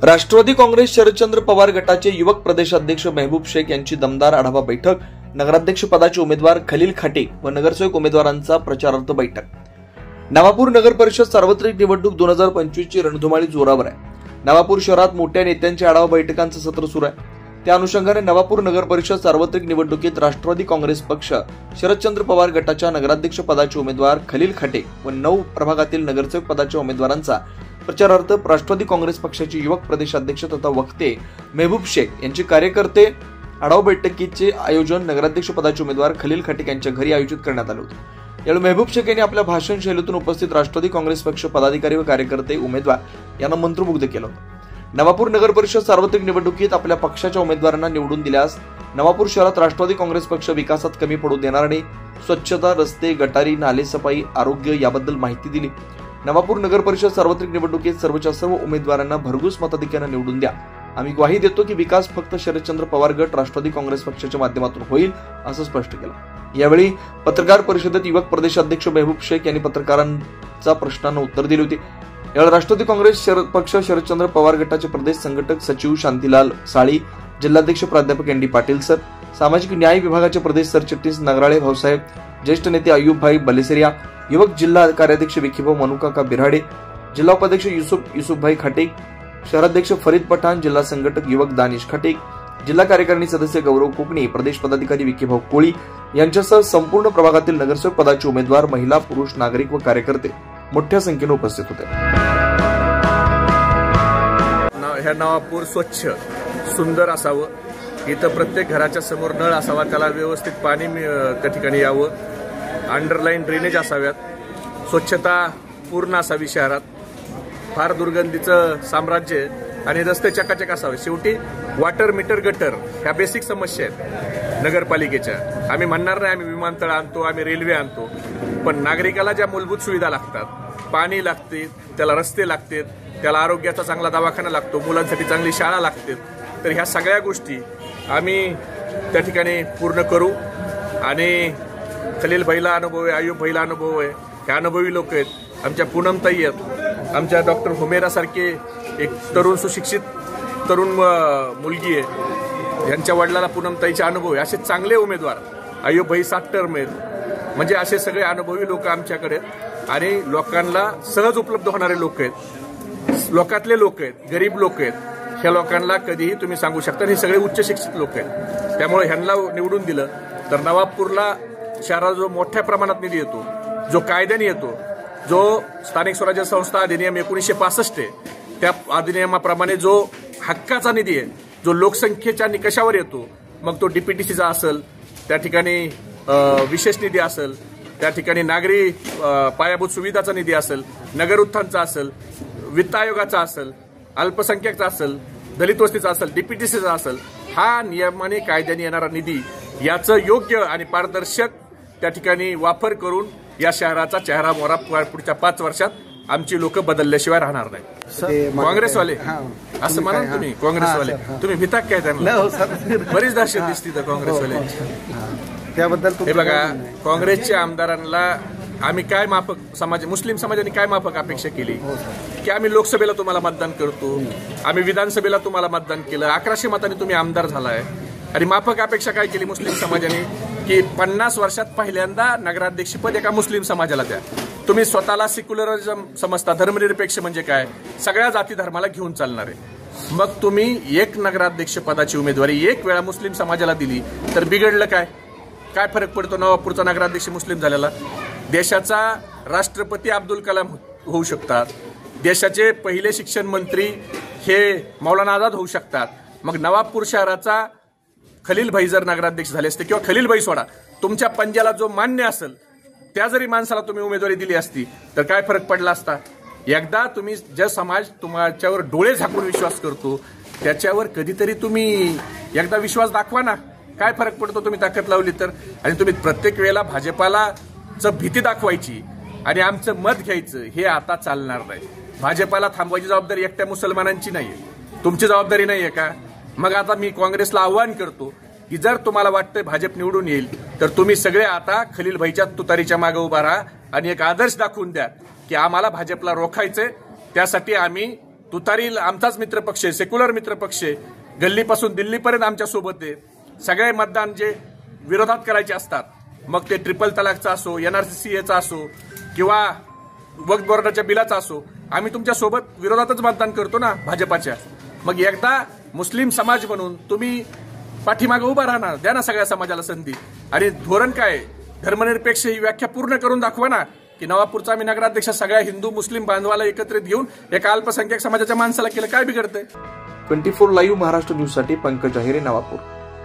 राष्ट्रवादी काँग्रेस शरदचंद्र पवार गटाचे युवक प्रदेशाध्यक्ष मेहबूब शेख यांची दमदार आढावा बैठक, नगराध्यक्ष पदाचे उमेदवार खलील खाटे व नगरसेवक उमेदवारांचा प्रचारार्थ बैठक। नवापूर नगर परिषद सार्वत्रिक निवडणूक 2025 ची रणधुमाळी जोरावर आहे। नवापूर शहरात मोठ्या नेत्यांच्या आढावा बैठकांचं सत्र सुरू आहे। त्या अनुषंगाने नवापूर नगर परिषद सार्वत्रिक निवडणुकीत राष्ट्रवादी काँग्रेस पक्ष शरदचंद्र पवार गटाच्या नगराध्यक्ष पदाचे उमेदवार खलील खाटे व 9 प्रभागातील नगरसेवक पदाच्या उमेदवारांचा प्रचारार्थ राष्ट्रवादी काँग्रेस पक्षाचे युवक प्रदेशाध्यक्ष तथा वक्ते मेहबूब शेख यांचे कार्यकर्ते आढावा बैठकीचे आयोजन नगराध्यक्ष पदाचे उमेदवार खलील खाटे यांच्या घरी आयोजित करण्यात आले होते। यावेळी मेहबूब शेख यांनी आपल्या भाषण शैलीतून उपस्थित राष्ट्रवादी काँग्रेस पक्ष पदाधिकारी व कार्यकर्ते उमेदवार यांना मंत्रमुग्ध केलं होतं। नवापूर नगर परिषद सार्वत्रिक निवडणुकीत आपल्या पक्षाच्या उमेदवारांना निवडून दिल्यास नवापूर शहरात राष्ट्रवादी काँग्रेस पक्ष विकासात कमी पडू देणार नाही। स्वच्छता, रस्ते, गटारी, नाले सफाई, आरोग्य याबद्दल माहिती दिली। नवापूर नगर परिषद सार्वत्रिक निवडणुकीत सर्वच्या सर्व उमेदवारांना भरघोस मताधिक्याने निवडून द्या। आम्ही ग्वाही देतो की विकास फक्त शरदचंद्र पवार गट राष्ट्रवादी काँग्रेस पक्षाच्या माध्यमातून होईल, असं स्पष्ट केलं। यावेळी पत्रकार परिषदेत युवक प्रदेशाध्यक्ष मेहबूब शेख यांनी पत्रकारांच्या प्रश्नांना उत्तर दिली होती। यावेळी राष्ट्रवादी काँग्रेस पक्ष शरदचंद्र पवार गटाचे प्रदेश संघटक सचिव शांतीलाल साळी, जिल्हाध्यक्ष प्राध्यापक एन डी पाटील सर, सामाजिक न्याय विभागाचे प्रदेश सरचिटणीस नगराळे भाऊसाहेब, ज्येष्ठ नेते अय्यूबभाई बलेसरिया, युवक जिल्हा कार्याध्यक्ष विखीभाऊ मनुकाका बिराडे, जिल्हा उपाध्यक्ष युसुफभाई खाटे, शहराध्यक्ष फरीद पठाण, जिल्हा संघटक युवक दानिश खाटे, जिल्हा कार्यकारिणी सदस्य गौरव कोकणी, प्रदेश पदाधिकारी विखीभाऊ कोळी यांच्यासह संपूर्ण प्रभागातील नगरसेवक पदाचे उमेदवार, महिला, पुरुष, नागरिक व कार्यकर्ते मोठ्या संख्येने उपस्थित होते। हे नवापूर स्वच्छ सुंदर असावं, इथं प्रत्येक घराच्या समोर नळ असावा, त्याला व्यवस्थित पाणी त्या ठिकाणी यावं, अंडरलाईन ड्रेनेज असाव्यात, स्वच्छता पूर्ण असावी, शहरात फार दुर्गंधीचं साम्राज्य आणि रस्ते चकाचक असावे। शेवटी वॉटर मीटर गटर ह्या बेसिक समस्या आहेत नगरपालिकेच्या। आम्ही म्हणणार नाही आम्ही विमानतळ आणतो, आम्ही रेल्वे आणतो, पण नागरिकाला ज्या मूलभूत सुविधा लागतात, पाणी लागते, त्याला रस्ते लागतात, त्याला आरोग्याचा चांगला दवाखाना लागतो, मुलांसाठी चांगली शाळा लागते, तर ह्या सगळ्या गोष्टी आम्ही त्या ठिकाणी पूर्ण करू। आणि खलील भाईला अनुभव आहे, अय्यूब भाईला अनुभव आहे, हे अनुभवी लोक आहेत। आमच्या पूनमताई आहेत, आमच्या डॉक्टर हुमेरा सारखे एक तरुण सुशिक्षित तरुण मुलगी आहे, यांच्या वडिलाला पूनमताईचा अनुभव आहे। असे चांगले उमेदवार, अय्यूब भाई 7 टर्म आहेत, म्हणजे असे सगळे अनुभवी लोक आमच्याकडे आहेत आणि लोकांना सहज उपलब्ध होणारे लोक आहेत, लोकातले लोक आहेत, गरीब लोक आहेत, ह्या लोकांना कधीही तुम्ही सांगू शकता हे सगळे उच्च शिक्षित लोक आहेत। त्यामुळे ह्यांना निवडून दिलं तर नवापूरला शहराला जो मोठ्या प्रमाणात निधी येतो, जो कायद्याने येतो, जो स्थानिक स्वराज्य संस्था अधिनियम 1965 आहे त्या अधिनियमाप्रमाणे जो हक्काचा निधी आहे, जो लोकसंख्येच्या निकषावर येतो, मग तो डीपीटीसीचा असेल, त्या ठिकाणी विशेष निधी असेल, त्या ठिकाणी नागरी पायाभूत सुविधाचा निधी असेल, नगर उत्थानचा असेल, वित्त आयोगाचा असेल, अल्पसंख्याकचा असेल, दलित वस्तीचा असेल, डीपीटीसीचा असेल, हा नियमाने कायद्याने येणारा निधी याचं योग्य आणि पारदर्शक त्या ठिकाणी वापर करून या शहराचा चेहरा मोहरा पुढच्या 5 वर्षात आमची लोक बदलल्याशिवाय राहणार नाही। काँग्रेसवाले असं म्हणा तुम्ही, काँग्रेसवाले तुम्ही भिताक काय त्यांना, बरीच दहशत दिसती तर काँग्रेसवाल्यांची त्याबद्दल। हे बघा, काँग्रेसच्या आमदारांना आम्ही काय माफक समाज, मुस्लिम समाजाने काय माफक अपेक्षा केली की आम्ही लोकसभेला तुम्हाला मतदान करतो, आम्ही विधानसभेला तुम्हाला मतदान केलं, 1100 मतांनी तुम्ही आमदार झालाय, आणि माफक अपेक्षा काय केली मुस्लिम समाजाने की 50 वर्षात पहिल्यांदा नगराध्यक्षपद एका मुस्लिम समाजाला द्या। तुम्ही स्वतःला सेक्युलरिझम समजता, धर्मनिरपेक्ष म्हणजे काय, सगळ्या जाती धर्माला घेऊन चालणारे, मग तुम्ही एक नगराध्यक्ष पदाची उमेदवारी एक वेळा मुस्लिम समाजाला दिली तर बिघडलं काय? काय फरक पडतो नवापूरचा नगराध्यक्ष मुस्लिम झालेला? देशाचा राष्ट्रपती अब्दुल कलाम होऊ शकतात, देशाचे पहिले शिक्षण मंत्री हे मौलाना आझाद होऊ शकतात, मग नवापूर शहराचा खलील भाई जर नगराध्यक्ष झाले असते किंवा खलील भाई सोडा, तुमच्या पंजाला जो मान्य असेल त्या जरी माणसाला तुम्ही उमेदवारी दिली असती तर काय फरक पडला असता? एकदा तुम्ही जे समाज तुमच्यावर डोळे झाकून विश्वास करतो त्याच्यावर कधीतरी तुम्ही एकदा विश्वास दाखवा ना, काय फरक पडतो तुम्ही ताकद लावली तर। आणि तुम्ही प्रत्येक वेळेला भाजपाला भीती दाखवायची आणि आमचं मत घ्यायचं हे आता चालणार नाही। भाजपाला थांबवायची जबाबदारी एकट्या मुसलमानांची नाहीये, तुमची जबाबदारी नाहीये का? मग आता मी काँग्रेसला आव्हान करतो की जर तुम्हाला वाटतंय भाजप निवडून येईल तर तुम्ही सगळे आता खलील भाईच्या तुतारीच्या मागे उभा राहा आणि एक आदर्श दाखवून द्या की आम्हाला भाजपला रोखायचंय, त्यासाठी आम्ही तुतारी आमचाच मित्रपक्ष आहे, सेक्युलर मित्रपक्ष आहे, गल्लीपासून दिल्लीपर्यंत आमच्या सोबत आहे. सगळे मतदान जे विरोधात करायचे असतात, मग ते ट्रिपल तलाकचा असो, NRCCA असो किंवा वक्फ बोर्डाच्या बिलाचा असो, आम्ही तुमच्या सोबत विरोधातच मतदान करतो ना भाजपाच्या. मग एकदा मुस्लिम समाज म्हणून तुम्ही पाठीमागे उभा राहणार, द्या ना सगळ्या समाजाला संधी. आणि धोरण काय, धर्मनिरपेक्ष ही व्याख्या पूर्ण करून दाखवा ना, की नवापूरचा आम्ही नगराध्यक्ष सगळ्या हिंदू मुस्लिम बांधवाला एकत्रित घेऊन एका अल्पसंख्याक समाजाच्या माणसाला केलं, काय बिघडतंय. 24 लाईव्ह महाराष्ट्र न्यूजसाठी पंकज अहिरे, नवापूर.